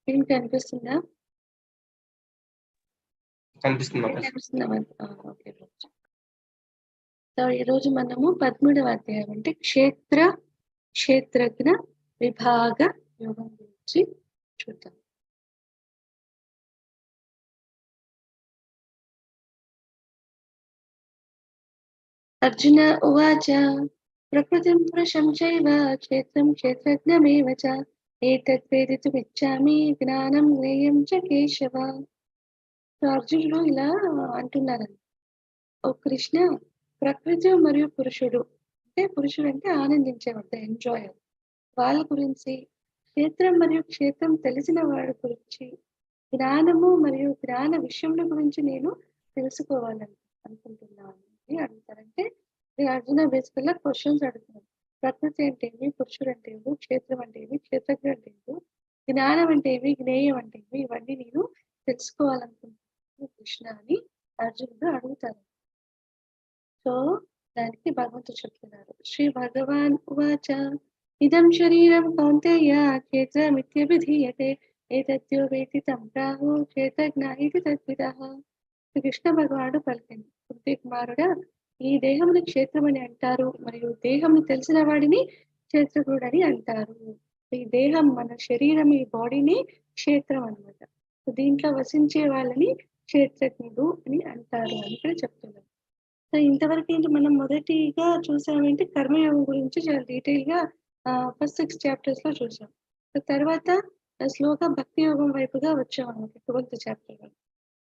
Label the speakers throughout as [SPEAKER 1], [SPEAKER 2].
[SPEAKER 1] ఏం కనిపిస్తుందా?
[SPEAKER 2] కనిపిస్తుందా?
[SPEAKER 1] ఓకే. సో ఈరోజు మనము 13వ అధ్యాయం అంటే క్షేత్రజ్ఞ విభాగ యోగం గురించి చూద్దాం. అర్జున ఉవాచ ప్రకృతిం పురుషం చైవ క్షేత్రం క్షేత్రజ్ఞమేవ చ ఏతత్ వేదితుమిచ్ఛామి జ్ఞానం జ్ఞేయం చ కేశవ. అర్జునుడు ఇలా అంటున్నారు, ఓ కృష్ణ, ప్రకృతి మరియు పురుషుడు అంటే ఆనందించేవాడు, ఎంజాయర్, వాళ్ళ గురించి, క్షేత్రం మరియు క్షేత్రం తెలిసిన వాడి గురించి, జ్ఞానము మరియు జ్ఞాన విషయముల గురించి నేను తెలుసుకోవాలని అనుకుంటున్నాను అని అడుగుతారంటే అర్జున బేసికల్గా క్వశ్చన్స్ అడుగుతున్నాను. ప్రకృతి అంటే ఏమి, పురుషుడు అంటే ఏమి, క్షేత్రం అంటే ఏమి, క్షేత్రజ్ఞ అంటే ఏమి, జ్ఞానం అంటే ఏమి, జ్ఞేయం అంటే ఏమి, ఇవన్నీ నేను తెలుసుకోవాలనుకుంటున్నాను కృష్ణ అని అర్జునుడు అడుగుతారు. సో దానికి భగవంతుడు చెప్తున్నారు, శ్రీ భగవాన్ ఉవాచ ఇదం శరీరం కౌంతేయ క్షేత్రమిత్యభిధీయతే ఏతద్యో వేతి తం ప్రాహు క్షేత్రజ్ఞ ఇది తద్విదః. కృష్ణ భగవానుడు పలికింది, కుంతి కుమారుడా, ఈ దేహముని క్షేత్రం అని అంటారు మరియు దేహమును తెలిసిన వాడిని క్షేత్రజ్ఞుడు అని అంటారు. ఈ దేహం, మన శరీరం, ఈ బాడీని క్షేత్రం అన్నమాట. దీంట్లో వసించే వాళ్ళని క్షేత్రజ్ఞుడు అని అంటారు అని కూడా చెప్తున్నారు. సో ఇంతవరకు ఏంటి మనం మొదటిగా చూసామంటే కర్మయోగం గురించి చాలా డీటెయిల్ గా ఫస్ట్ 6 chapters లో చూసాం. తర్వాత స్లోగా భక్తి యోగం వైపుగా వచ్చాం అన్నమాట 12th chapter లో.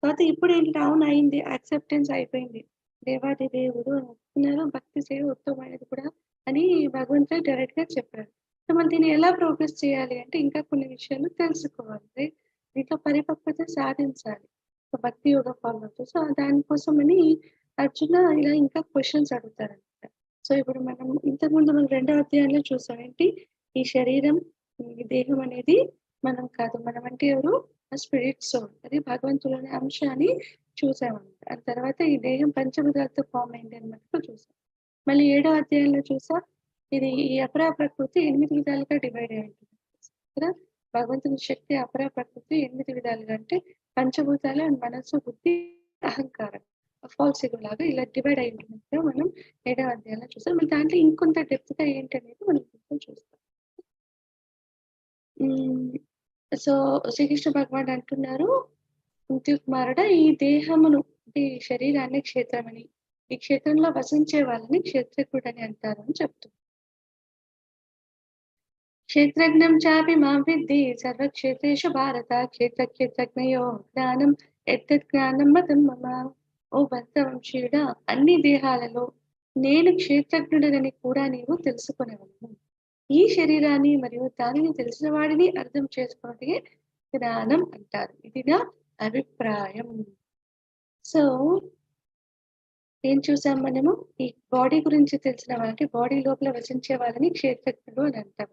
[SPEAKER 1] తర్వాత ఇప్పుడు ఏంటి, డౌన్ అయింది, యాక్సెప్టెన్స్ అయిపోయింది, దేవాది దేవుడు అనుకున్నారు, భక్తి సేవ ఉత్తమమైనది కూడా అని భగవంతుడు డైరెక్ట్ గా చెప్పారు. సో మనం దీన్ని ఎలా ప్రోగ్రెస్ చేయాలి అంటే ఇంకా కొన్ని విషయాలు తెలుసుకోవాలి, దీంట్లో పరిపక్వత సాధించాలి, భక్తి యోగ ఫాలో అవుతుంది. సో దానికోసమని అర్జున ఇలా ఇంకా క్వశ్చన్స్ అడుగుతారనమాట. సో ఇప్పుడు మనం ఇంతకుముందు మనం 2వ అధ్యాయంలో చూసాం ఏంటి, ఈ శరీరం, ఈ దేహం అనేది మనం కాదు, మనం అంటే ఎవరు, స్పిరిట్ సోల్, అది భగవంతులోని అంశాన్ని చూసామన్నమాట. ఆ తర్వాత ఈ దేహం పంచభూతాలతో ఫామ్ అయింది అన్నట్టు చూసాం. మళ్ళీ 7వ అధ్యాయంలో చూసా, ఇది ఈ అపరా ప్రకృతి 8 విధాలుగా డివైడ్ అయి ఉంటుంది కదా. భగవంతుని శక్తి అపరా ప్రకృతి 8 విధాలుగా అంటే పంచభూతాలు అండ్ మనస్సు, బుద్ధి, అహంకారం, ఫాల్స్ ఇగో లాగా ఇలా డివైడ్ అయి ఉంటుంది మనం 7వ అధ్యాయంలో చూసాం. మళ్ళీ దాంట్లో ఇంకొంత డెప్త్ గా ఏంటి అనేది మనం చూస్తాం. సో శ్రీకృష్ణ భగవాన్ అంటున్నారు, కుంతి కుమారుడ, ఈ దేహమును అంటే ఈ శరీరాన్ని క్షేత్రమని, ఈ క్షేత్రంలో వసించే వాళ్ళని క్షేత్రజ్ఞుడు అని అంటారు అని చెప్తుంది. క్షేత్రజ్ఞం చాపి మాం విద్ధి సర్వక్షేత్రేషు భారత క్షేత్రజ్ఞయో జ్ఞానం ఎత్తత్ జ్ఞానం మతం మమ. ఓ భరతవంశీయుడా, అన్ని దేహాలలో నేను క్షేత్రజ్ఞుడనని కూడా నీవు తెలుసుకునేవను. ఈ శరీరాన్ని మరియు దానిని తెలిసిన వాడిని అర్థం చేసుకోవటే జ్ఞానం అంటారు, ఇది నా అభిప్రాయం. సో ఏం చూసాం మనము, ఈ బాడీ గురించి తెలిసిన వాళ్ళకి, బాడీ లోపల వసించే వాళ్ళని క్షేత్రజ్ఞుడు అని అంటాం.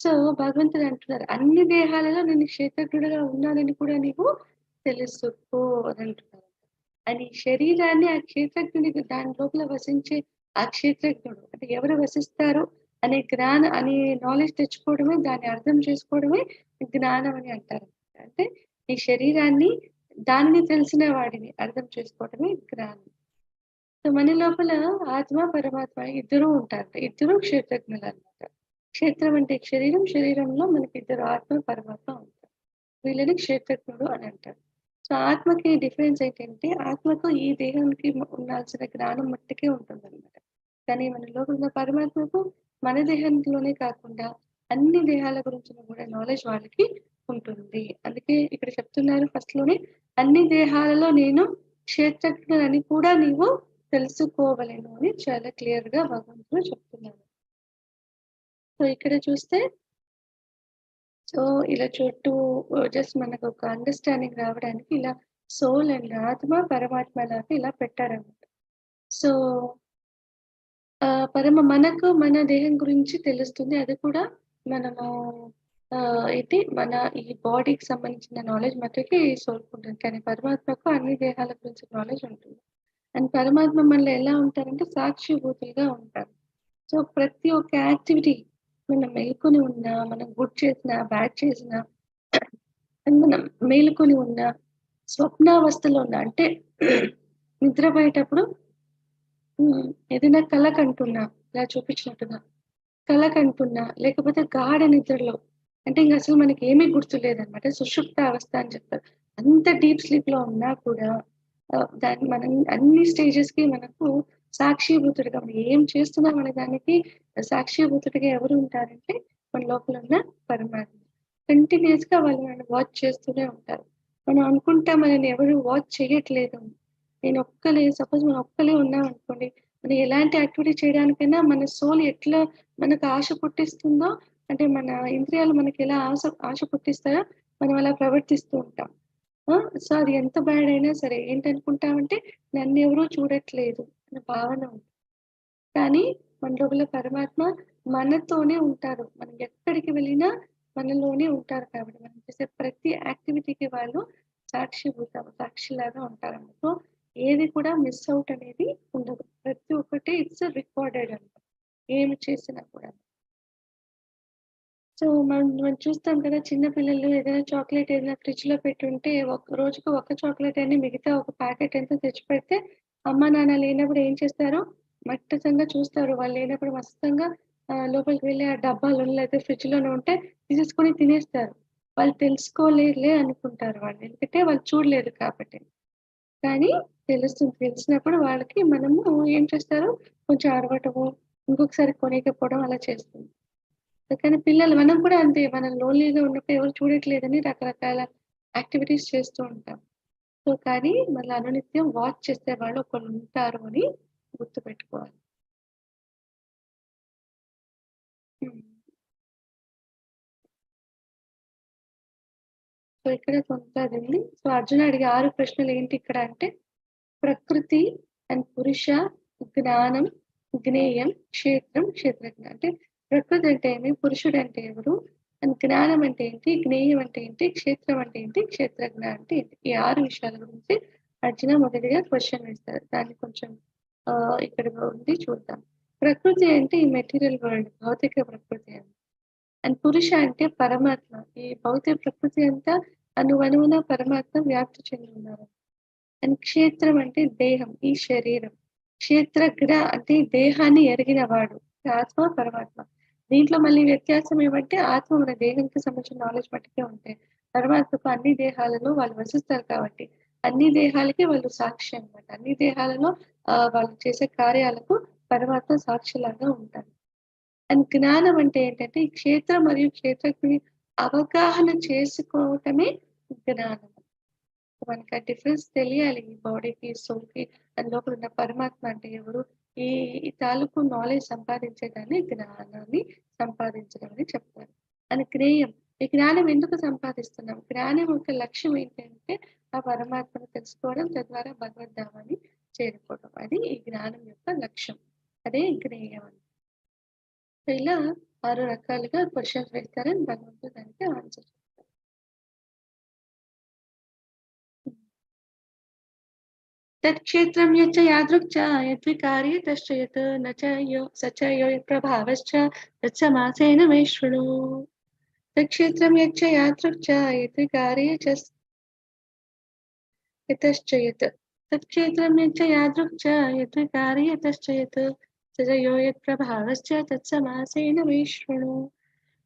[SPEAKER 1] సో భగవంతుడు అంటున్నారు, అన్ని దేహాలలో నేను క్షేత్రజ్ఞుడుగా ఉన్నానని కూడా నీవు తెలుసుకో అని అంటున్నారు. అని శరీరాన్ని ఆ క్షేత్రజ్ఞుడికి, దాని లోపల వసించే ఆ క్షేత్రజ్ఞుడు అంటే ఎవరు వసిస్తారు అనే అనే నాలెడ్జ్ తెచ్చుకోవడమే, దాన్ని అర్థం చేసుకోవడమే జ్ఞానం అని అంటారు. అంటే ఈ శరీరాన్ని, దానిని తెలిసిన వాడిని అర్థం చేసుకోవడమే జ్ఞానం. సో మన లోపల ఆత్మ పరమాత్మ ఇద్దరు ఉంటారు, ఇద్దరు క్షేత్రజ్ఞులు అన్నమాట. క్షేత్రం అంటే శరీరం, శరీరంలో మనకి ఇద్దరు ఆత్మ పరమాత్మ ఉంటారు, వీళ్ళని క్షేత్రజ్ఞుడు అని అంటారు. సో ఆత్మకి డిఫరెన్స్ ఏంటంటే, ఆత్మకు ఈ దేహానికి ఉండాల్సిన జ్ఞానం మట్టికే ఉంటుంది అనమాట. కానీ మన లోపల ఉన్న పరమాత్మకు మన దేహంలోనే కాకుండా అన్ని దేహాల గురించి కూడా నాలెడ్జ్ వాళ్ళకి ఉంటుంది. అందుకే ఇక్కడ చెప్తున్నారు ఫస్ట్ లోనే, అన్ని దేహాలలో నేను క్షేత్రజ్ఞులని కూడా నీవు తెలుసుకోవలేను అని చాలా క్లియర్ గా భగవంతుడు చెప్తున్నారు. సో ఇక్కడ చూస్తే, సో ఇలా చుట్టూ జస్ట్ మనకు ఒక అండర్స్టాండింగ్ రావడానికి ఇలా సోల్ అండ్ ఆత్మ పరమాత్మ లాగా ఇలా పెట్టారన్నమాట. సో మనకు మన దేహం గురించి తెలుస్తుంది, అది కూడా మనము ఏంటి, మన ఈ బాడీకి సంబంధించిన నాలెడ్జ్ మట్టుకి సోల్కి ఉంటుంది, కానీ పరమాత్మకు అన్ని దేహాల గురించి నాలెడ్జ్ ఉంటుంది. అండ్ పరమాత్మ మనలో ఎలా ఉంటారంటే సాక్షిభూతులుగా ఉంటారు. సో ప్రతి ఒక్క యాక్టివిటీ, మనం మెలుకొని ఉన్నా, మనం గుడ్ చేసినా బ్యాడ్ చేసినా, మనం మేలుకొని ఉన్న, స్వప్నావస్థలో ఉన్న అంటే నిద్రపోయేటప్పుడు ఏదైనా కల కంటున్నా ఇలా చూపించినట్టుగా కల కంటున్నా, లేకపోతే గాఢ నిద్రలో అంటే ఇంగసలు మనకేమీ గుర్తులేదనమాట. సుషుప్త అవస్థ అని చెప్తారు. అంత డీప్ స్లీప్‌లో ఉన్నా కూడా దాన్ని మనం అన్ని స్టేజెస్‌కి మనకు సాక్షీభూతుడిగా మనం ఏం చేస్తున్నాం అనే దానికి సాక్షీభూతుడిగా ఎవరు ఉంటారంటే మన లోపల ఉన్న పరమాత్మ. కంటిన్యూయస్‌గా వాళ్ళు మనల్ని వాచ్ చేస్తూనే ఉంటారు. మనం అనుకుంటాం మనల్ని ఎవరు వాచ్ చేయట్లేదు అని. సపోజ్ మనం ఒక్కలే ఉన్నామనుకోండి, మనం ఎలాంటి యాక్టివిటీ చేయడానికైనా మన సోల్ ఎట్లా మనకు ఆశ పుట్టిస్తుందో అంటే మన ఇంద్రియాలు మనకెలా ఆశ పుట్టిస్తాయో మనం అలా ప్రవర్తిస్తూ ఉంటాం. ఆ! సో, అది ఎంత బ్యాడ్ అయినా సరే ఏంటనుకుంటామంటే నన్నెవరు చూడట్లేదు అన్న భావన ఉంటుంది. కానీ మన లోపల పరమాత్మ మనతోనే ఉంటారు. మనం ఎక్కడికి వెళ్ళినా మనలోనే ఉంటారు కాబట్టి మనం చేసే ప్రతి యాక్టివిటీకి వాళ్ళు సాక్షిలాగా ఉంటారన్నమాట. సో, ఏది కూడా మిస్ ఔట్ అనేది ఉండదు. ప్రతి ఒక్కటి ఇట్స్ రికార్డెడ్ అన్నమాట. ఏమి చేసినా కూడా. సో, మనం చూస్తాం కదా! చిన్న పిల్లలు ఏదైనా చాక్లేట్ ఏదైనా ఫ్రిడ్జ్‌లో పెట్టుంటే రోజుకి ఒక్క చాక్లేట్ అని మిగతా ఒక ప్యాకెట్ ఎంతో తెచ్చిపెడితే అమ్మా, నాన్న లేనప్పుడు ఏం చేస్తారు? మట్టసంగా చూస్తారు. వాళ్ళు లేనప్పుడు మస్తంగా లోపలికి వెళ్లి ఆ డబ్బాలోనో లేకపోతే ఫ్రిడ్జ్‌లోనో ఉంటే తీసేసుకొని తినేస్తారు. వాళ్ళు తెలుసుకోలేదులే అనుకుంటారు వాళ్ళు. ఎందుకంటే వాళ్ళు చూడలేదు కాబట్టి. కానీ తెలుస్తుంది. తెలిసినప్పుడు వాళ్ళకి మనము ఏం చేస్తారు? కొంచెం అరవటము, ఇంకొకసారి కొనియకపోవడం అలా చేస్తుంది. కానీ మనం కూడా అంతే. మనం లోన్‌లీగా ఉన్నప్పుడు ఎవరు చూడట్లేదని రకరకాల యాక్టివిటీస్ చేస్తూ ఉంటాం. సో, కానీ మళ్ళీ అనునిత్యం వాచ్ చేసేవాళ్ళు ఒకళ్ళుంటారు అని గుర్తుపెట్టుకోవాలి. హ్మ్. సో, ఇక్కడ కొంత అదుంది. సో, అర్జున అడిగే 6 ప్రశ్నలేంటి ఇక్కడ అంటే ప్రకృతి అండ్ పురుష, జ్ఞానం, జ్ఞేయం, క్షేత్రం, క్షేత్రజ్ఞ. అంటే ప్రకృతి అంటే ఏమి? పురుషుడంటే ఎవరు? అండ్ జ్ఞానం అంటే ఏంటి? జ్ఞేయం అంటే ఏంటి? క్షేత్రం అంటే ఏంటి? క్షేత్రజ్ఞ అంటే ఏంటి? ఈ 6 విషయాల గురించి అర్జున మొదటిగా క్వెషన్ వేస్తారు. దాన్ని కొంచెం ఇక్కడ ఉంది చూద్దాం. ప్రకృతి అంటే ఈ మెటీరియల్ వరల్డ్ భౌతిక ప్రకృతి అని. అండ్ పురుష అంటే పరమాత్మ. ఈ భౌతిక ప్రకృతి అంతా అణువణువున పరమాత్మ వ్యాప్తి చెంది ఉన్నారు. అండ్ క్షేత్రం అంటే దేహం, ఈ శరీరం. క్షేత్రజ్ఞ అంటే దేహాన్ని ఎరిగినవాడు. ఆత్మ, పరమాత్మ. దీంట్లో మళ్ళీ వ్యత్యాసం ఏమంటే ఆత్మ మన దేహానికి సంబంధించిన నాలెడ్జ్ మట్టుకే ఉంటాయి. పరమాత్మకు అన్ని దేహాలలో వాళ్ళు వసిస్తారు కాబట్టి, అన్ని దేహాలకి వాళ్ళు సాక్షి అన్నమాట. అన్ని దేహాలలో వాళ్ళు చేసే కార్యాలకు పరమాత్మ సాక్షిలాగా ఉంటారు. అండ్ జ్ఞానం అంటే ఏంటంటే, ఈ క్షేత్రం మరియు క్షేత్రజ్ఞుని అవగాహన చేసుకోవటమే జ్ఞానం. మనకి ఆ డిఫరెన్స్ తెలియాలి. ఈ బాడీకి, సోల్‌కి దాని లోపలున్న పరమాత్మ అంటే ఎవరు? ఈ ఈ తాలూకు నాలెడ్జ్ సంపాదించేదాన్ని జ్ఞానాన్ని సంపాదించడం అని చెప్తారు. అని జ్ఞేయం. ఈ జ్ఞానం ఎందుకు సంపాదిస్తున్నాం? జ్ఞానం యొక్క లక్ష్యం ఏంటంటే, ఆ పరమాత్మను తెలుసుకోవడం, తద్వారా భగవద్ధామాన్ని చేరుకోవడం. అది ఈ జ్ఞానం యొక్క లక్ష్యం. అదే జ్ఞేయం అని. సో, ఇలా 6 రకాలుగా క్వెషన్స్ వేస్తారు. భగవంతుడు దానికి ఆన్సర్ చెప్తారు. तत्क्षेत्रं यच्च यादृक् च यद्विकारि तश्च यत् न च स च यो यत्प्रभावश्च तत्समासेन मे शृणु। तत्क्षेत्रं यच्च यादृक् च यद्विकारि च यतश्च यत् तत्क्षेत्रं यच्च यादृक् च यद्विकारि यतश्च यत् स च यो यत्प्रभावश्च तत्समासेन मे शृणु।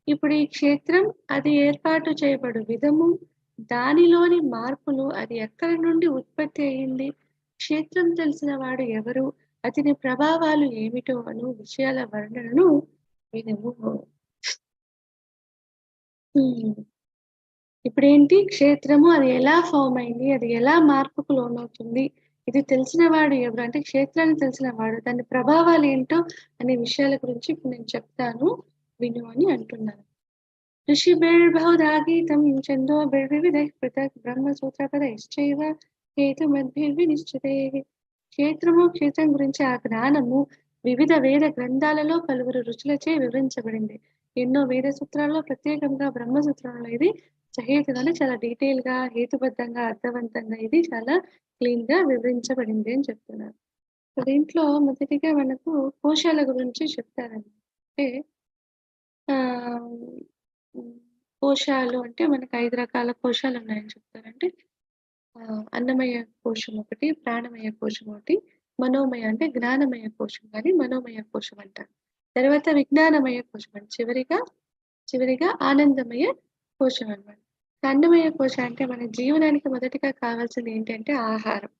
[SPEAKER 1] ఇప్పుడు ఈ క్షేత్రం అది ఏర్పాటు చేయబడు విధము, దానిలోని మార్పులు, అది ఎక్కడి నుండి ఉత్పత్తి అయింది, క్షేత్రం తెలిసిన వాడు ఎవరు, అతని ప్రభావాలు ఏమిటో అను విషయాల వర్ణనను వినుము. హ్మ్. ఇప్పుడేంటి క్షేత్రము అది ఎలా ఫార్మ్ అయింది, అది ఎలా మార్పుకు లోనవుతుంది, ఇది తెలిసిన వాడు ఎవరు అంటే క్షేత్రాన్ని తెలిసిన వాడు, దాని ప్రభావాలేంటో అనే విషయాల గురించి ఇప్పుడు నేను చెప్తాను విను అని అంటున్నాను. ऋषिभिर्बहुधा गीतं छन्दोभिर्विविधैः पृथक् బ్రహ్మసూత్రపदैశ్చైవ హేతుమద్భిర్వినిశ్చితైః. క్షేత్రం గురించి ఆ జ్ఞానము వివిధ వేద గ్రంథాలలో పలువురు రుచులచే వివరించబడింది. ఎన్నో వేద సూత్రాల్లో ప్రత్యేకంగా బ్రహ్మసూత్రంలో ఇది సహేతుగానే చాలా డీటెయిల్‌గా, హేతుబద్ధంగా, అర్థవంతంగా ఇది చాలా క్లీన్‌గా వివరించబడింది అని చెప్తున్నారు. సో, దీంట్లో మొదటిగా మనకు కోశాల గురించి చెప్తారండి. అంటే ఆహ్, హ్మ్. కోశాలు అంటే మనకు 5 రకాల కోశాలు ఉన్నాయని చెప్తారు. అంటే అన్నమయ కోశం ఒకటి, ప్రాణమయ కోశం ఒకటి, మనోమయ అంటే జ్ఞానమయ కోశం గాని మనోమయ కోశం అంటారు. తర్వాత విజ్ఞానమయ కోశం అని చివరిగా ఆనందమయ కోశం అన్నమాట. అన్నమయ కోశం అంటే మన జీవనానికి మొదటిగా కావాల్సింది ఏంటంటే ఆహారం,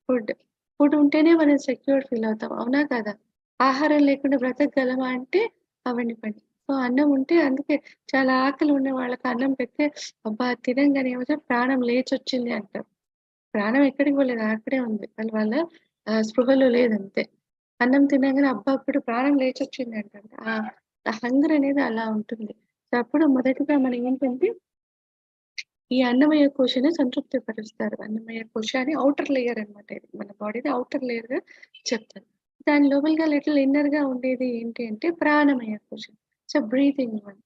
[SPEAKER 1] ఫుడ్. ఫుడ్ ఉంటేనే మనం సెక్యూర్డ్ ఫీల్ అవుతాం. అవునా కాదా? ఆహారం లేకుండా బ్రతకగలమా అంటే అవ్వని పని. సో అన్నం ఉంటే అందుకే చాలా ఆకలి ఉన్న వాళ్ళకి అన్నం పెడితే అబ్బా! తినంగానే ఏమవుతది ప్రాణం లేచొచ్చింది అంటారు. ప్రాణం ఎక్కడికి పోలేదు అక్కడే ఉంది. వాళ్ళ స్పృహలో లేదంతే. అన్నం తినంగానే అబ్బా! ఇప్పుడు ప్రాణం లేచొచ్చింది అంటారు. ఆ హంగర్ అనేది అలా ఉంటుంది. సో అప్పుడు మొదటిగా మనం ఏంటంటే ఈ అన్నమయ కోశని సంతృప్తిపరుస్తారు. అన్నమయ కోశ అని ఔటర్ లేయర్ అన్నమాట ఇది. మన బాడీది ఔటర్ లేయర్‌గా చెప్తారు. దాని లోపలగా లిటిల్ ఇన్నర్‌గా ఉండేది ఏంటి అంటే ప్రాణమయ కోశ. So breathing one.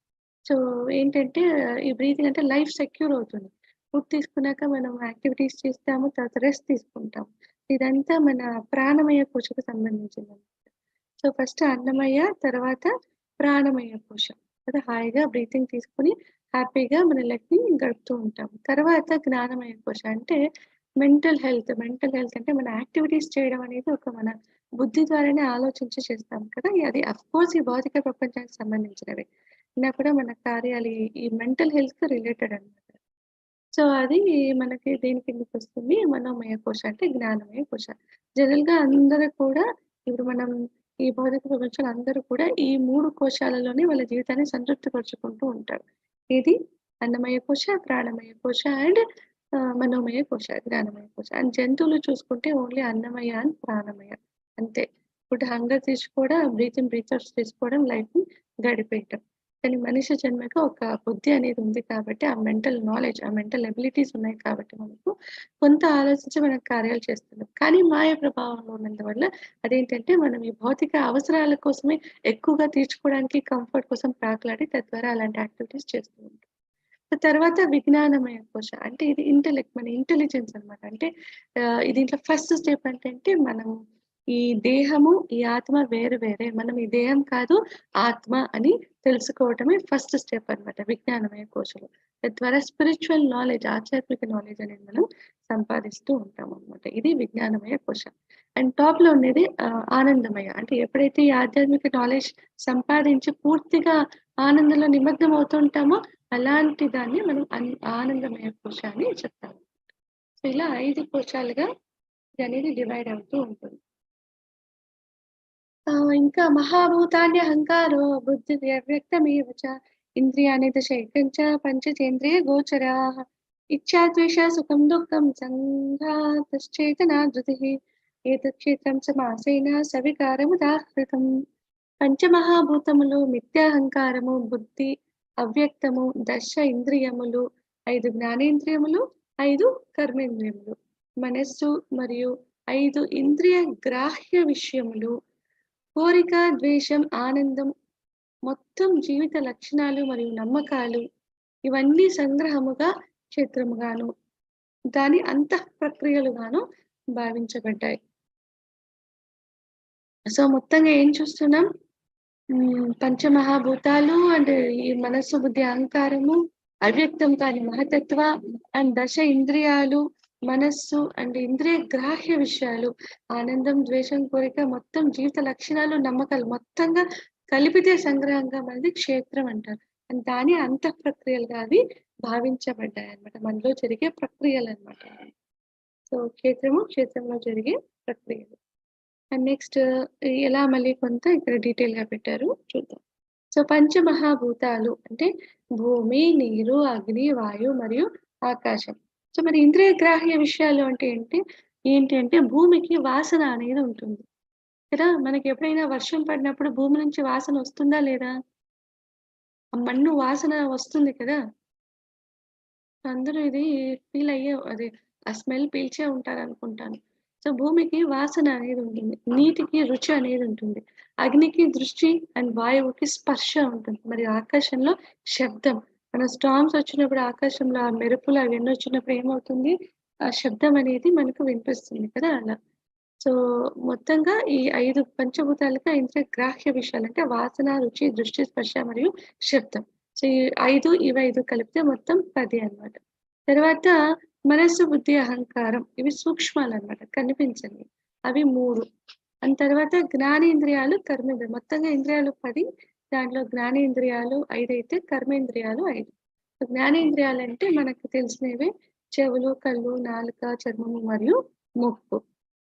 [SPEAKER 1] సో ఏంటంటే ఈ బ్రీతింగ్ అంటే లైఫ్ సెక్యూర్ అవుతుంది. ఫుడ్ తీసుకున్నాక మనం యాక్టివిటీస్ చేస్తాము. తర్వాత రెస్ట్ తీసుకుంటాం. ఇదంతా మన ప్రాణమయ కోశకు సంబంధించిందన్నమాట. సో ఫస్ట్ అన్నమయ, తర్వాత ప్రాణమయ కోశ. అది హాయిగా బ్రీతింగ్ తీసుకొని హ్యాపీగా మన లైఫ్‌ని గడుపుతూ ఉంటాం. తర్వాత జ్ఞానమయ కోశ అంటే మెంటల్ హెల్త్. మెంటల్ హెల్త్ అంటే మన యాక్టివిటీస్ చేయడం అనేది ఒక మన బుద్ధి ద్వారానే ఆలోచించి చేస్తాం కదా! అది అఫ్‌కోర్స్ ఈ భౌతిక ప్రపంచానికి సంబంధించినవే. అయినా కూడా మన కార్యాలు ఈ మెంటల్ హెల్త్‌కి రిలేటెడ్ అన్నమాట. సో అది మనకి దేని కిందకొస్తుంది? మనోమయ కోశ అంటే జ్ఞానమయ కోశ. జనరల్‌గా అందరూ కూడా ఇప్పుడు మనం ఈ భౌతిక ప్రపంచంలో అందరూ కూడా ఈ 3 కోశాలలోనే వాళ్ళ జీవితాన్ని సంతృప్తిపరుచుకుంటూ ఉంటారు. ఏది? అన్నమయ కోశ, ప్రాణమయ కోశ అండ్ మనోమయ కోశ, జ్ఞానమయ కోశ. అండ్ జంతువులు చూసుకుంటే ఓన్లీ అన్నమయ అండ్ ప్రాణమయ అంతే. ఫుడ్ హంగర్ తీర్చుకోవడం, బ్రీత్ ఇన్, బ్రీత్ ఔట్స్ తీసుకోవడం, లైఫ్‌ని గడిపేయటం. కానీ మనిషి జన్మకి ఒక బుద్ధి అనేది ఉంది కాబట్టి, ఆ మెంటల్ నాలెడ్జ్, ఆ మెంటల్ ఎబిలిటీస్ ఉన్నాయి కాబట్టి మనకు కొంత ఆలోచించి మనం కార్యాలు చేస్తున్నాం. కానీ మాయ ప్రభావంలో ఉన్నందువల్ల అదేంటంటే మనం ఈ భౌతిక అవసరాల కోసమే ఎక్కువగా తీర్చుకోవడానికి కంఫర్ట్ కోసం ప్రాకులాడి తద్వారా అలాంటి యాక్టివిటీస్ చేస్తూ ఉంటాం. తర్వాత విజ్ఞానమయ కోశ. అంటే ఇది ఇంటెలెక్ట్ మన ఇంటెలిజెన్స్ అన్నమాట. అంటే దీంట్లో ఫస్ట్ స్టెప్ ఏంటంటే మనం ఈ దేహము, ఈ ఆత్మ వేరు వేరే. మనం ఈ దేహం కాదు ఆత్మ అని తెలుసుకోవటమే ఫస్ట్ స్టెప్ అన్నమాట విజ్ఞానమయ కోశలో. తద్వారా స్పిరిచ్యువల్ నాలెడ్జ్, ఆధ్యాత్మిక నాలెడ్జ్ అనేది మనం సంపాదిస్తూ ఉంటామన్నమాట. ఇది విజ్ఞానమయ కోశ. అండ్ టాప్‌లో ఉండేది ఆనందమయ. అంటే ఎప్పుడైతే ఈ ఆధ్యాత్మిక నాలెడ్జ్ సంపాదించి పూర్తిగా ఆనందంలో నిమగ్నం అవుతుంటామో అలాంటి దాన్ని మనం ఆనందమయ కోశ అని చెప్తాము. సో ఇలా 5 కోశాలుగా ఇదనేది డివైడ్ అవుతూ ఉంటుంది. ఇంకా మహాభూతాన్యహంకారో బుద్ధిర్వ్యక్తమేవ చ ఇంద్రియాణి దశైకంచ పంచచేంద్రియ గోచరాః ఇచ్ఛాద్వేష సుఖం దుఃఖం సంఘాతశ్చేతనా ధృతిః ఏతత్ క్షేత్రం సమాసేన సవికారముదాహృతం. పంచమహాభూతములు మిథ్యాహంకారము, బుద్ధి, అవ్యక్తము, దశ ఇంద్రియములు, 5 జ్ఞానేంద్రియములు, 5 కర్మేంద్రియములు, మనస్సు మరియు 5 ఇంద్రియ గ్రాహ్య విషయములు, కోరిక, ద్వేషం, ఆనందం, మొత్తం జీవిత లక్షణాలు మరియు నమ్మకాలు ఇవన్నీ సంగ్రహముగా క్షేత్రముగాను, దాని అంతఃప్రక్రియలుగాను భావించబడ్డాయి. సో మొత్తంగా ఏం చూస్తున్నాం? పంచమహాభూతాలు అండ్ ఈ మనస్సు, బుద్ధి, అహంకారము, అవ్యక్తం కాని మహతత్వ అండ్ దశ ఇంద్రియాలు, మనస్సు అండ్ ఇంద్రియ గ్రాహ్య విషయాలు, ఆనందం, ద్వేషం, కోరిక, మొత్తం జీవిత లక్షణాలు, నమ్మకాలు మొత్తంగా కలిపితే సంగ్రహంగా మనది క్షేత్రం అంటారు. అండ్ దాని అంతఃప్రక్రియలుగా అవి భావించబడ్డాయన్నమాట. మనలో జరిగే ప్రక్రియలన్నమాట. సో క్షేత్రంలో జరిగే ప్రక్రియలు. అండ్ నెక్స్ట్ ఎలా మళ్ళీ కొంత ఇక్కడ డీటెయిల్‌గా పెట్టారు చూద్దాం. సో పంచమహాభూతాలు అంటే భూమి, నీరు, అగ్ని, వాయువు మరియు ఆకాశం. సో మరి ఇంద్రియ గ్రాహ్య విషయాలు అంటే ఏంటి అంటే భూమికి వాసన అనేది ఉంటుంది కదా! మనకి ఎప్పుడైనా వర్షం పడినప్పుడు భూమి నుంచి వాసన వస్తుందా లేదా? ఆ మన్ను వాసన వస్తుంది కదా! అందరూ ఇది ఫీల్ అయ్యే అది ఆ స్మెల్ పీల్చే ఉంటారనుకుంటాను. సో, భూమికి వాసన అనేది ఉంటుంది. నీటికి రుచి అనేది ఉంటుంది. అగ్నికి దృష్టి అండ్ వాయువుకి స్పర్శ ఉంటుంది. మరి ఆకాశంలో శబ్దం. మన స్టార్మ్స్ వచ్చినప్పుడు ఆకాశంలో ఆ మెరుపులు అవన్నీ వచ్చినప్పుడు ఏమవుతుంది? ఆ శబ్దం అనేది మనకు వినిపిస్తుంది కదా! అలా. సో, మొత్తంగా ఈ 5 పంచభూతాలకి ఇంద్రియ గ్రాహ్య విషయాలు అంటే వాసన, రుచి, దృష్టి, స్పర్శ మరియు శబ్దం. సో ఈ 5 ఇవి 5 కలిపితే మొత్తం 10 అన్నమాట. తర్వాత మనస్సు, బుద్ధి, అహంకారం ఇవి సూక్ష్మాలన్నమాట. కనిపించనివి. అవి 3. అండ్ తర్వాత జ్ఞానేంద్రియాలు, కర్మేంద్రియాలు మొత్తంగా ఇంద్రియాలు 10. దాంట్లో జ్ఞానేంద్రియాలు 5 అయితే కర్మేంద్రియాలు 5. జ్ఞానేంద్రియాలంటే మనకు తెలిసినవే చెవులు, కళ్ళు, నాలుక, చర్మము మరియు ముక్కు.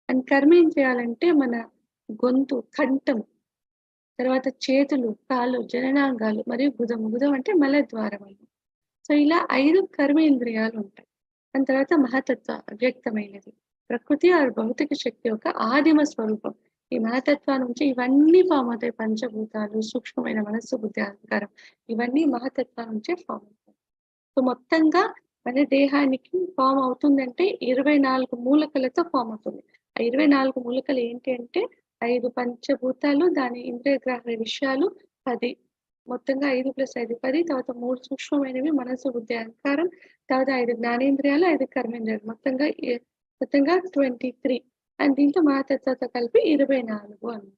[SPEAKER 1] అండ్ కర్మేంద్రియాలంటే మన గొంతు, కంఠం, తర్వాత చేతులు, కాళ్ళు, జననాంగాలు మరియు గుదం. గుదం అంటే మలద్వారం అన్నమాట. సో ఇలా 5 కర్మేంద్రియాలు ఉంటాయి. దాని తర్వాత మహతత్వ అవ్యక్తమైనది. ప్రకృతి ఆర్ భౌతిక శక్తి యొక్క ఆదిమ స్వరూపం. ఈ మహతత్వం నుంచి ఇవన్నీ ఫామ్ అవుతాయి. పంచభూతాలు, సూక్ష్మమైన మనస్సు, బుద్ధి, అహంకారం ఇవన్నీ మహతత్వం నుంచే ఫామ్ అవుతాయి. సో మొత్తంగా మన దేహానికి ఫామ్ అవుతుందంటే 24 మూలకలతో ఫామ్ అవుతుంది. ఆ 24 మూలకలు ఏంటి అంటే 5 పంచభూతాలు, దాని ఇంద్రియగ్రాహక విషయాలు 10. మొత్తంగా 5 + 5 10. తర్వాత 3 సూక్ష్మమైనవి మనసు, బుద్ధి, అహంకారం. తర్వాత 5 జ్ఞానేంద్రియాలు, 5 కర్మేంద్రియాలు. మొత్తంగా 23. అండ్ దీంతో మహాతత్వతో కలిపి 24 అన్నమాట.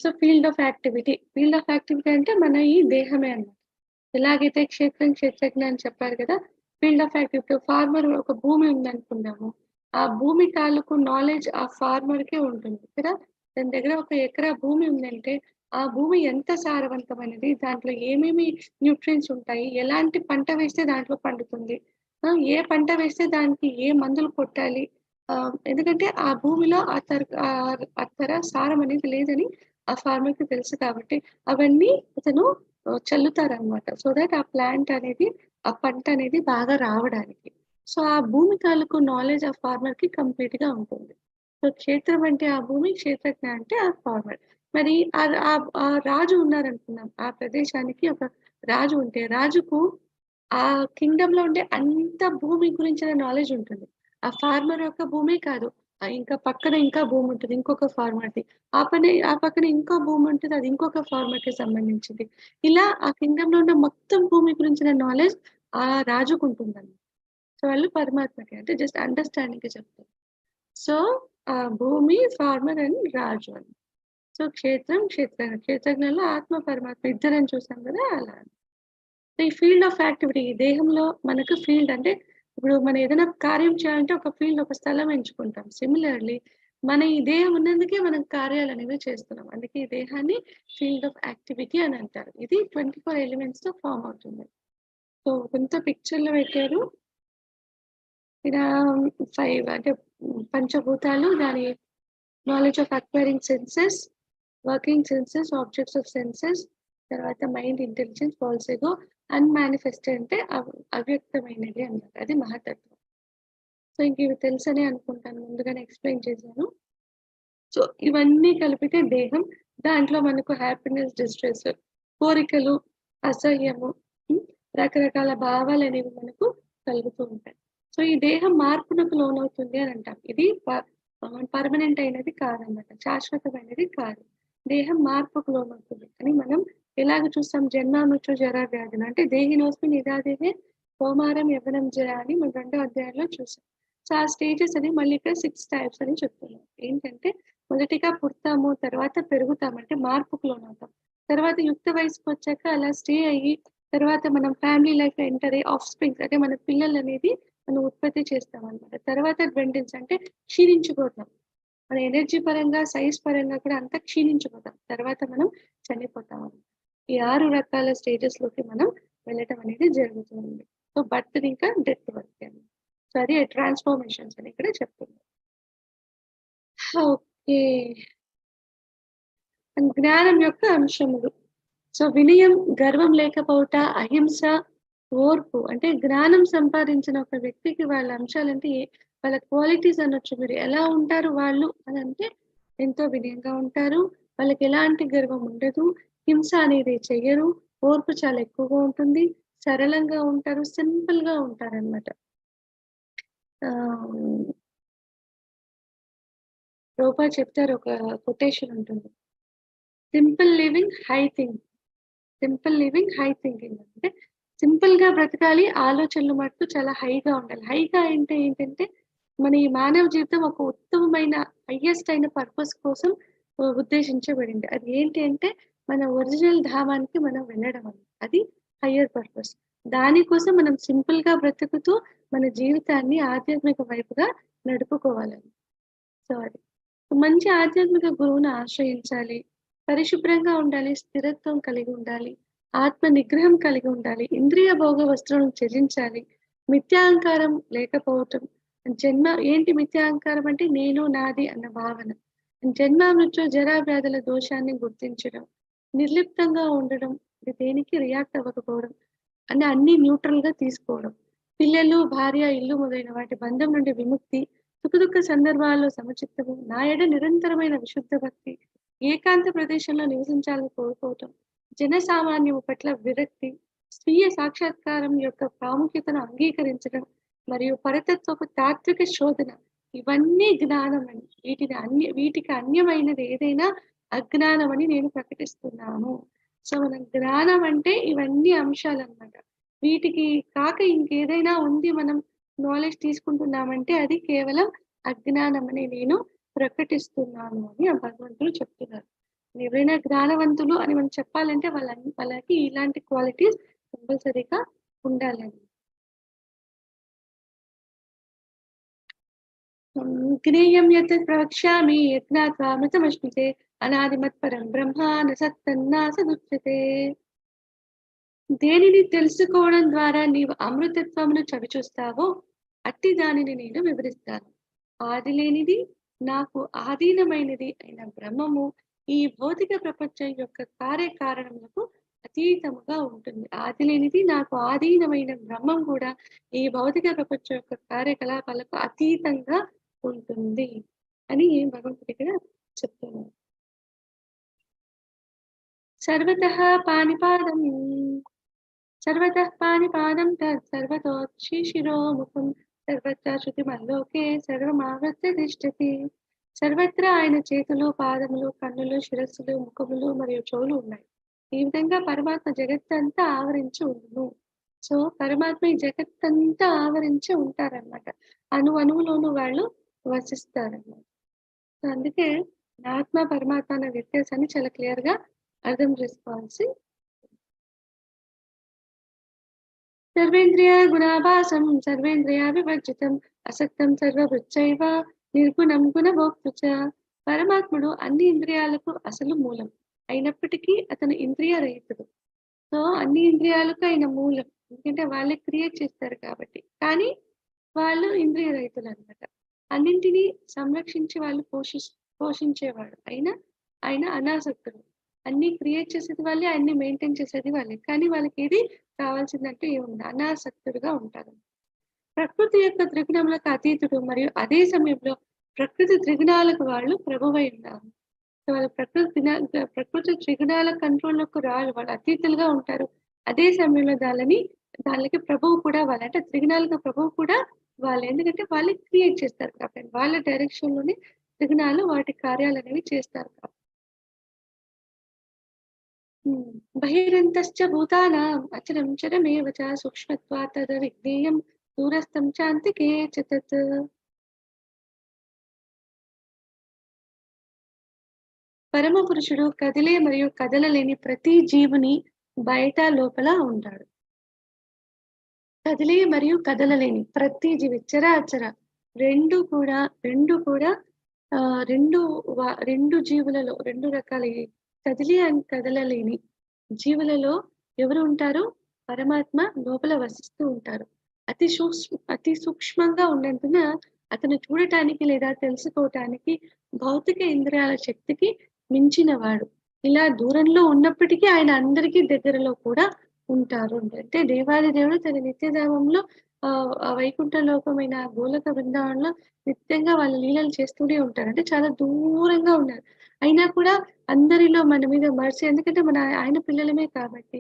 [SPEAKER 1] So field of activity. Field of activity అంటే మన ఈ దేహమే అన్నమాట. ఎలాగైతే క్షేత్రం, క్షేత్రజ్ఞ అని చెప్పారు కదా! ఫీల్డ్ ఆఫ్ యాక్టివిటీ ఫార్మర్ ఒక భూమి ఉందనుకుందాము. ఆ భూమి తాలూకు నాలెడ్జ్ ఆ ఫార్మర్‌కే ఉంటుంది కదా! తన దగ్గర ఒక ఎకరా భూమి ఉందంటే, ఆ భూమి ఎంత సారవంతమైనది, దాంట్లో ఏమేమి న్యూట్రియంట్స్ ఉంటాయి, ఎలాంటి పంట వేస్తే దాంట్లో పండుతుంది, ఏ పంట వేస్తే దానికి ఏ మందులు కొట్టాలి. ఎందుకంటే ఆ భూమిలో ఆ తర సారం అనేది లేదని ఆ ఫార్మర్‌కి తెలుసు కాబట్టి, అవన్నీ అతను చల్లుతారనమాట. సో దట్ ఆ ప్లాంట్ అనేది, ఆ పంట అనేది బాగా రావడానికి. సో ఆ భూమి తాలూకు నాలెడ్జ్ ఆ ఫార్మర్‌కి కంప్లీట్‌గా ఉంటుంది. సో క్షేత్రం అంటే ఆ భూమి, క్షేత్రజ్ఞ అంటే ఆ ఫార్మర్. మరి ఆ రాజు ఉన్నారనుకుందాం. ఆ ప్రదేశానికి ఒక రాజు ఉంటే, రాజుకు ఆ కింగ్‌డమ్‌లో ఉండే అంత భూమి గురించిన నాలెడ్జ్ ఉంటుంది. ఆ ఫార్మర్ యొక్క భూమే కాదు. ఇంకా పక్కన ఇంకా భూమి ఉంటది. ఇంకొక ఫార్మర్‌ది. ఆ పక్కన ఇంకో భూమి ఉంటది. అది ఇంకొక ఫార్మర్‌కి సంబంధించింది. ఇలా ఆ కింగ్‌డమ్‌లో ఉన్న మొత్తం భూమి గురించిన నాలెడ్జ్ ఆ రాజుకుంటుందండి. సో, వాళ్ళు పరమాత్మకి అంటే జస్ట్ అండర్‌స్టాండింగ్‌కి చెప్తారు. సో, భూమి, ఫార్మర్ అండ్ రాజు అని. సో, క్షేత్రం, క్షేత్రజ్ఞంలో ఆత్మ, పరమాత్మ ఇద్దరని చూసాం కదా! అలా. ఈ ఫీల్డ్ ఆఫ్ యాక్టివిటీ ఈ దేహంలో మనకు ఫీల్డ్ అంటే ఇప్పుడు మనం ఏదైనా కార్యం చేయాలంటే ఒక ఫీల్డ్, ఒక స్థలం ఎంచుకుంటాం. సిమిలర్‌లీ మన ఈ దేహం ఉన్నందుకే మనం కార్యాలనేవి చేస్తున్నాం. అందుకే ఈ దేహాన్ని ఫీల్డ్ ఆఫ్ యాక్టివిటీ అని అంటారు. ఇది 24 ఎలిమెంట్స్‌తో ఫార్మ్ అవుతుంది. సో, కొంత పిక్చర్‌లో పెట్టారు. ఇలా 5 అంటే పంచభూతాలు, దాని knowledge of acquiring senses, working senses, objects of senses, తర్వాత mind, intelligence, false ego, unmanifested అంటే అవ్యక్తమైనది అన్నమాట. అది మహతత్వం. సో, ఇంక ఇవి తెలుసనే అనుకుంటాను. ముందుగానే ఎక్స్‌ప్లెయిన్ చేశాను. సో, ఇవన్నీ కలిపితే దేహం. దాంట్లో మనకు హ్యాపీనెస్, డిస్ట్రెస్, కోరికలు, అసహ్యము, హ్మ్. రకరకాల భావాలనేవి మనకు కలుగుతూ ఉంటాయి. సో, ఈ దేహం మార్పునకు లోనవుతుంది అని అంటాం. ఇది పర్మనెంట్ అయినది కాదన్నమాట. శాశ్వతమైనది కాదు. దేహం మార్పుకు లోనవుతుంది. అని మనం ఎలాగ చూస్తాం, జన్మ, మృత్యు, జరా, వ్యాధులు అంటే దేహినోస్మిన్ యథాదేహే కౌమారం, యవ్వనం, జర అని మనం 2వ అధ్యాయంలో చూసాం. సో, ఆ స్టేజెస్ అని మళ్ళీ ఇక్కడ 6 టైప్స్ అని చెప్తున్నాం. ఏంటంటే మొదటిగా పుడతాము, తర్వాత పెరుగుతాము అంటే మార్పుకు లోనవుతాం. తర్వాత యుక్త వయసుకొచ్చాక అలా స్టే అయ్యి, తర్వాత మనం ఫ్యామిలీ లైఫ్‌లో ఎంటర్ అయ్యి ఆఫ్‌స్ప్రింగ్స్ అంటే మన పిల్లలనేది మనం ఉత్పత్తి చేస్తామనమాట. తర్వాత డ్వెండిల్స్ అంటే క్షీణించిపోతాం. మన ఎనర్జీ పరంగా, సైజ్ పరంగా కూడా అంతా క్షీణించిపోతాం. తర్వాత మనం చనిపోతామనమాట. ఈ 6 రకాల స్టేజెస్‌లోకి మనం వెళ్ళటం అనేది జరుగుతుంది. సో, బర్త్ ఇంకా డెత్ వరకే అన్నమాట. సో, అది ట్రాన్స్‌ఫర్మేషన్స్ అని ఇక్కడ చెప్తున్నాం. ఓకే. జ్ఞానం యొక్క అంశములు. సో, వినయం, గర్వం లేకపోవుట, అహింస, ఓర్పు అంటే జ్ఞానం సంపాదించిన ఒక వ్యక్తికి వాళ్ళ అంశాలంటే వాళ్ళ క్వాలిటీస్ అనొచ్చు. మీరు ఎలా ఉంటారు వాళ్ళు అనంటే ఎంతో వినయంగా ఉంటారు. వాళ్ళకి ఎలాంటి గర్వం ఉండదు. హింస అనేది చెయ్యరు. ఓర్పు చాలా ఎక్కువగా ఉంటుంది. సరళంగా ఉంటారు. సింపుల్‌గా ఉంటారనమాట. ఆహ్, ప్రభుపాద చెప్తారు, ఒక కొటేషన్ ఉంటుంది. Simple living high think. Simple living, high thinking. అంటే సింపుల్‌గా బ్రతకాలి. ఆలోచనలు మటుకు చాలా హైగా ఉండాలి. హైగా అంటే ఏంటంటే, మన ఈ మానవ జీవితం ఒక ఉత్తమమైన, హైయెస్ట్ అయిన పర్పస్ కోసం ఉద్దేశించబడింది. అది ఏంటి అంటే, మన ఒరిజినల్ ధామానికి మనం వెళ్ళడం అది హయ్యర్ పర్పస్. దానికోసం మనం సింపుల్‌గా బ్రతుకుతూ మన జీవితాన్ని ఆధ్యాత్మిక వైపుగా నడుపుకోవాలని. సో అది. మంచి ఆధ్యాత్మిక గురువుని ఆశ్రయించాలి. పరిశుభ్రంగా ఉండాలి. స్థిరత్వం కలిగి ఉండాలి. ఆత్మ నిగ్రహం కలిగి ఉండాలి. ఇంద్రియ భోగ వస్తువులను త్యజించాలి. మిథ్యాహంకారం లేకపోవటం. ఏంటి మిథ్యాహంకారం అంటే నేను, నాది అన్న భావన. జన్మ, మృత్యు, జరా, వ్యాధుల దోషాన్ని గుర్తించడం. నిర్లిప్తంగా ఉండడం. ఇది దేనికి రియాక్ట్ అవ్వకపోవడం. అన్నీ న్యూట్రల్‌గా తీసుకోవడం. పిల్లలు, భార్య, ఇల్లు మొదలైన వాటి బంధం నుండి విముక్తి. సుఖదుఖ సందర్భాల్లో సమచిత్తము. నా యెడ నిరంతరమైన విశుద్ధ భక్తి. ఏకాంత ప్రదేశంలో నివసించాలని కోరుకోవటం. జనసామాన్యము పట్ల విరక్తి. స్వీయ సాక్షాత్కారం యొక్క ప్రాముఖ్యతను అంగీకరించడం. మరియు పరతత్వపు తాత్విక శోధన. ఇవన్నీ జ్ఞానమని. వీటికి అన్యమైనది ఏదైనా అజ్ఞానమని నేను ప్రకటిస్తున్నాను. సో మన జ్ఞానం అంటే ఇవన్నీ అంశాలన్నమాట. వీటికి కాక ఇంకేదైనా ఉంది మనం నాలెడ్జ్ తీసుకుంటున్నామంటే అది కేవలం అజ్ఞానమని నేను ప్రకటిస్తున్నాను అని ఆ భగవంతుడు చెప్తున్నారు. ఎవరైనా జ్ఞానవంతులు అని మనం చెప్పాలంటే వాళ్ళకి ఇలాంటి క్వాలిటీస్ కంపల్సరీగా ఉండాలని. జ్ఞేయం యత్ ప్రవక్ష్యామి యజ్ఞాత్వా అమృతమశ్నుతే అనాదిమత్పరం బ్రహ్మ న సత్తన్నాసదుచ్యతే. దేనిని తెలుసుకోవడం ద్వారా నీవు అమృతత్వమును చవిచూస్తావో అట్టి దానిని నేను వివరిస్తాను. ఆది లేనిది, నాకు ఆధీనమైనది అయిన బ్రహ్మము ఈ భౌతిక ప్రపంచం యొక్క కార్యకారణములకు అతీతముగా ఉంటుంది. ఆది లేనిది, నాకు ఆధీనమైన బ్రహ్మం కూడా ఈ భౌతిక ప్రపంచం యొక్క కార్యకలాపాలకు అతీతంగా ఉంటుంది అని భగవంతుడు ఇక్కడ చెప్తున్నారు. సర్వతః పాణిపాదం సర్వతః పాణిపాదం తత్ సర్వతోక్షిశిరోముఖం సర్వత్ర శృతిమల్లోకే సర్వమావృత్య తిష్టతి. సర్వత్ర ఆయన చేతులు, పాదములు, కన్నులు, శిరస్సులు, ముఖములు మరియు చెవులు ఉన్నాయి. ఈ విధంగా పరమాత్మ జగత్తంతా ఆవరించి ఉండును. సో పరమాత్మ ఈ జగత్తంతా ఆవరించి ఉంటారన్నమాట. అణువులోనూ వాళ్ళు వసిస్తారన్నమాట. సో అందుకే ఆత్మ పరమాత్మ అనే వ్యత్యాసాన్ని చాలా క్లియర్ గా అర్థం చేసుకోవాల్సి. సర్వేంద్రియ గుణాభాసం సర్వేంద్రియ వివర్జితం అసక్తం సర్వభృచ్చైవ నిర్గుణం గుణభోక్తృ చ. పరమాత్ముడు అన్ని ఇంద్రియాలకు అసలు మూలం అయినప్పటికీ అతను ఇంద్రియ రహితుడు. సో అన్ని ఇంద్రియాలకు ఆయన మూలం, ఎందుకంటే వాళ్ళే క్రియేట్ చేస్తారు కాబట్టి. కానీ వాళ్ళు ఇంద్రియ రహితులు అన్నమాట. అన్నింటినీ సంరక్షించి వాళ్ళు పోషించేవాడు. ఆయన అనాసక్తుడు. అన్ని క్రియేట్ చేసేది వాళ్ళే, అన్ని మెయింటైన్ చేసేది వాళ్ళే. కానీ వాళ్ళకి ఏది కావాల్సిందంటే ఏముంది, అనాసక్తుడుగా ఉంటారు. ప్రకృతి యొక్క త్రిగుణములకు అతీతుడు మరియు అదే సమయంలో ప్రకృతి త్రిగుణాలకు వాళ్ళు ప్రభువై ఉన్నారు. వాళ్ళ ప్రకృతి త్రిగుణాల కంట్రోల్లోకి రారు, వాళ్ళు అతీతులుగా ఉంటారు. అదే సమయంలో దానికి ప్రభువు కూడా వాళ్ళు, అంటే త్రిగుణాలకు ప్రభువు కూడా వాళ్ళు. ఎందుకంటే వాళ్ళు క్రియేట్ చేస్తారు కాబట్టి, వాళ్ళ డైరెక్షన్ లోనే త్రిగుణాలు వాటి కార్యాలు అనేవి చేస్తారు కాబట్టి. బహిరంతశ్చ భూతానాం అచరం చరమేవ చ సూక్ష్మత్వాత్ తదవిజ్ఞేయం దూరస్థం చాంతికే చ తత్. పరమ పురుషుడు కదిలే మరియు కదలలేని ప్రతి జీవుని బయట లోపల ఉంటాడు. కదిలే మరియు కదలలేని ప్రతి జీవి చరాచర రెండు కూడా రెండు జీవులలో రెండు రకాల కదిలి అండ్ కదలలేని జీవులలో ఎవరు ఉంటారు? పరమాత్మ లోపల వసిస్తూ ఉంటారు. అతి సూక్ష్మంగా ఉన్నందున అతను చూడటానికి లేదా తెలుసుకోవటానికి భౌతిక ఇంద్రియాల శక్తికి మించినవాడు. ఇలా దూరంలో ఉన్నప్పటికీ ఆయన అందరికీ దగ్గరలో కూడా ఉంటారు. అంటే దేవాది దేవుడు తన నిత్యధామంలో వైకుంఠ లోకమైన గోలోక బృందావనంలో నిత్యంగా వాళ్ళ లీలలు చేస్తూనే ఉంటారు. అంటే చాలా దూరంగా ఉన్నారు. అయినా కూడా అందరిలో మన మీద మర్చి, ఎందుకంటే ఆయన పిల్లలమే కాబట్టి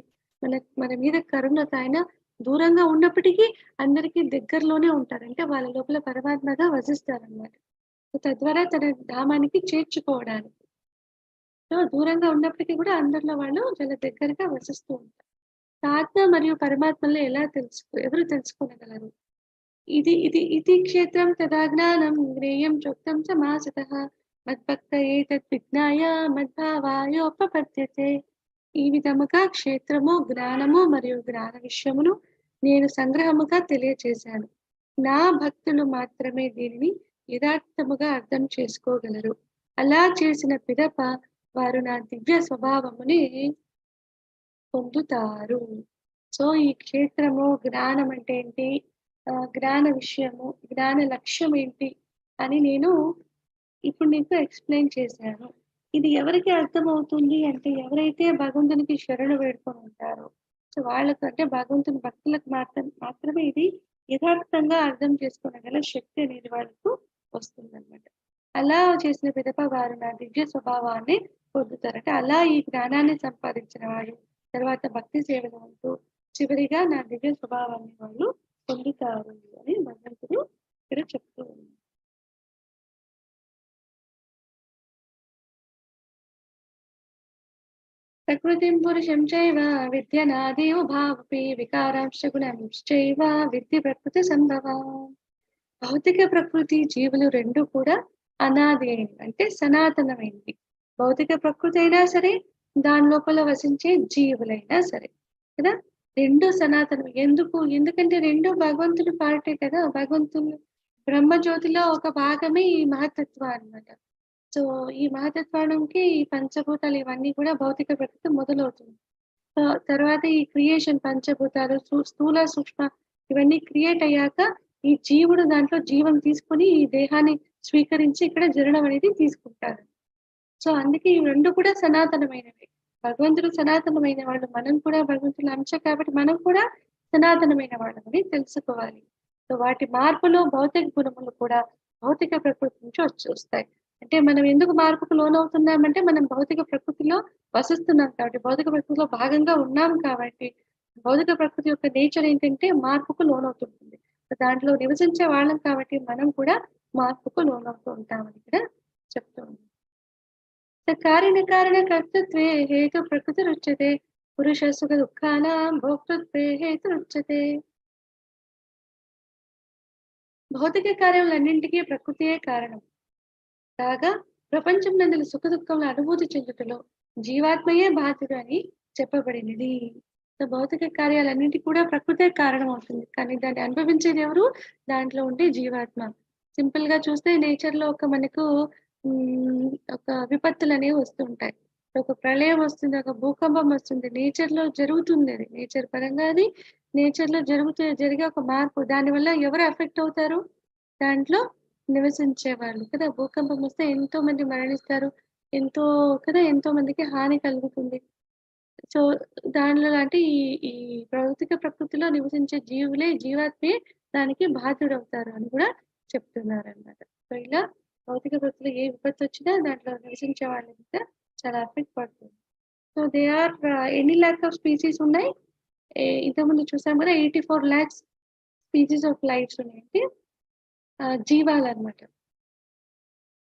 [SPEAKER 1] మన మీద కరుణతో ఆయన దూరంగా ఉన్నప్పటికీ అందరికీ దగ్గరలోనే ఉంటారు. అంటే వాళ్ళ లోపల పరమాత్మగా వసిస్తారన్నమాట. తద్వారా తన ధామానికి చేర్చుకోవడానికి. సో దూరంగా ఉన్నప్పటికీ కూడా అందరిలో వాళ్ళు చాలా దగ్గరగా వసిస్తూ ఉంటారు. ఆత్మ మరియు పరమాత్మలో ఎవరు తెలుసుకోగలరు? ఇది క్షేత్రం తదా జ్ఞానం జ్ఞేయం చోక్తం సమాసతః మద్భక్త ఏతత్ విజ్ఞాయ మద్భావాయోపపద్యతే. ఈ విధముగా క్షేత్రము, జ్ఞానము మరియు జ్ఞాన విషయమును నేను సంగ్రహముగా తెలియచేశాను. నా భక్తులు మాత్రమే దీనిని యథార్థముగా అర్థం చేసుకోగలరు. అలా చేసిన పిదప వారు నా దివ్య స్వభావముని పొందుతారు. సో ఈ క్షేత్రము, జ్ఞానం అంటే ఏంటి, జ్ఞాన విషయము, జ్ఞాన లక్ష్యం ఏంటి అని నేను ఇప్పుడు నీకు ఎక్స్‌ప్లెయిన్ చేశాను. ఇది ఎవరికి అర్థమవుతుంది అంటే ఎవరైతే భగవంతునికి శరణు వేడుకొని ఉంటారో, సో వాళ్ళకు అంటే భగవంతుని భక్తులకు మాత్రమే ఇది యథార్థంగా అర్థం చేసుకోగల శక్తి అనేది వాళ్ళకు వస్తుందన్నమాట. అలా చేసిన పిదప వారు నా దివ్య స్వభావాన్ని పొందుతారు. అంటే అలా ఈ జ్ఞానాన్ని సంపాదించిన వారు తర్వాత భక్తి సేవలు ఉంటూ చివరిగా నా దివ్య స్వభావాన్ని వాళ్ళు పొందుతారు అని భగవంతుడు ఇక్కడ చెప్తూ ఉన్నారు. ప్రకృతిం పురుషం చైవ విద్యనాది ఉభావపి వికారాంశ గుణంశ్చైవ విద్య ప్రకృతి సంభవ. భౌతిక ప్రకృతి జీవులు రెండు కూడా అనాది అయినవి అంటే సనాతనమైనవి. భౌతిక ప్రకృతి అయినా సరే దాని లోపల వసించే జీవులైనా సరే కదా, రెండు సనాతనం. ఎందుకంటే రెండు భగవంతుడి పార్టే కదా. భగవంతుడు బ్రహ్మజ్యోతిలో ఒక భాగమే ఈ మహతత్వం అన్నమాట. సో ఈ మహతత్వానికి ఈ పంచభూతాలు ఇవన్నీ కూడా భౌతిక ప్రకృతి మొదలవుతుంది. తర్వాత ఈ క్రియేషన్ పంచభూతాలు స్థూల సూక్ష్మ ఇవన్నీ క్రియేట్ అయ్యాక ఈ జీవుడు దాంట్లో జీవం తీసుకొని ఈ దేహాన్ని స్వీకరించి ఇక్కడ జననం అనేది తీసుకుంటారు. సో అందుకే ఈ రెండు కూడా సనాతనమైనవి. భగవంతుడు సనాతనమైన వాళ్ళు, మనం కూడా భగవంతుని అంశ కాబట్టి మనం కూడా సనాతనమైన వాళ్ళని తెలుసుకోవాలి. సో వాటి మార్పులో భౌతిక గుణములు కూడా భౌతిక ప్రకృతి నుంచి వస్తాయి. అంటే మనం ఎందుకు మార్పుకు లోనవుతున్నామంటే మనం భౌతిక ప్రకృతిలో వసిస్తున్నాం కాబట్టి, భౌతిక ప్రకృతిలో భాగంగా ఉన్నాం కాబట్టి. భౌతిక ప్రకృతి యొక్క నేచర్ ఏంటంటే మార్పుకు లోనవుతుంటుంది. దాంట్లో నివసించే వాళ్ళం కాబట్టి మనం కూడా మార్పుకు లోనవుతూ ఉంటామని ఇక్కడ చెప్తూ ఉన్నాం. కారణకర్తృత్వే హేతు ప్రకృతిరుచ్యతే పురుష సుఖ దుఃఖానాం భోక్తృత్వే హేతురుచ్యతే. భౌతిక కార్యములన్నింటికీ ప్రకృతియే కారణం కాగా ప్రపంచం నందుల సుఖ దుఃఖముల అనుభూతి చెందుటలో జీవాత్మయే బాధ్యుడు అని చెప్పబడినది. భౌతిక కార్యాలన్నింటికి కూడా ప్రకృతే కారణం అవుతుంది, కానీ దాన్ని అనుభవించేది ఎవరు? దాంట్లో ఉండే జీవాత్మ. సింపుల్ గా చూస్తే నేచర్ లో మనకు ఒక విపత్తులు అనేవి వస్తుంటాయి. ఒక ప్రళయం వస్తుంది, ఒక భూకంపం వస్తుంది. నేచర్ లో జరుగుతుంది, అది నేచర్ పరంగా అది నేచర్ లో జరిగే ఒక మార్పు. దానివల్ల ఎవరు ఎఫెక్ట్ అవుతారు? దాంట్లో నివసించే వాళ్ళు కదా. భూకంపం వస్తే ఎంతో మంది మరణిస్తారు, ఎంతో మందికి హాని కలుగుతుంది. సో దానిలో అంటే ఈ భౌతిక ప్రకృతిలో నివసించే జీవాత్మే దానికి బాధ్యుడవుతారు అని కూడా చెప్తున్నారు అన్నమాట. సో ఇలా భౌతిక ప్రకృతిలో ఏ విపత్తు వచ్చినా దాంట్లో నివసించే వాళ్ళ మీద చాలా ఎఫెక్ట్ పడుతుంది. సో దే ఆర్ ఎన్ని ల్యాక్ ఆఫ్ స్పీసీస్ ఉన్నాయి? ఇంతకుముందు చూసాం కదా 84 lakhs స్పీసీస్ ఆఫ్ లైఫ్స్ ఉన్నాయంటే జీవాలు అనమాట.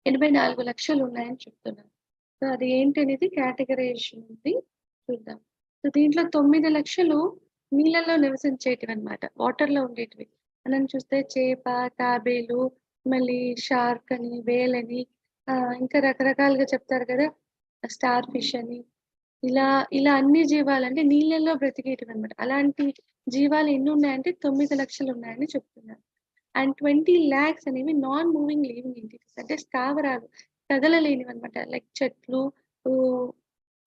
[SPEAKER 1] 84 లక్షలు ఉన్నాయని చెప్తున్నారు. సో అది ఏంటి అనేది కేటగరైజేషన్ ఉంది, చూద్దాం. సో దీంట్లో 9 లక్షలు నీళ్ళల్లో నివసించేటివి అనమాట, వాటర్ లో ఉండేటివి. మనం చూస్తే చేప, తాబేలు, మళ్ళీ షార్క్ అని, వేల్ అని, ఇంకా రకరకాలుగా చెప్తారు కదా, స్టార్ ఫిష్ అని. ఇలా ఇలా అన్ని జీవాలు అంటే నీళ్ళల్లో బ్రతికేటివి అనమాట. అలాంటి జీవాలు ఎన్ని ఉన్నాయంటే 9 లక్షలు ఉన్నాయని చెప్తున్నారు. అండ్ 20 lakhs అనేవి నాన్ మూవింగ్ లివింగ్ ఎంటిటీస్ అంటే స్థావరాలు, కదలలేనివి అనమాట. లైక్ చెట్లు,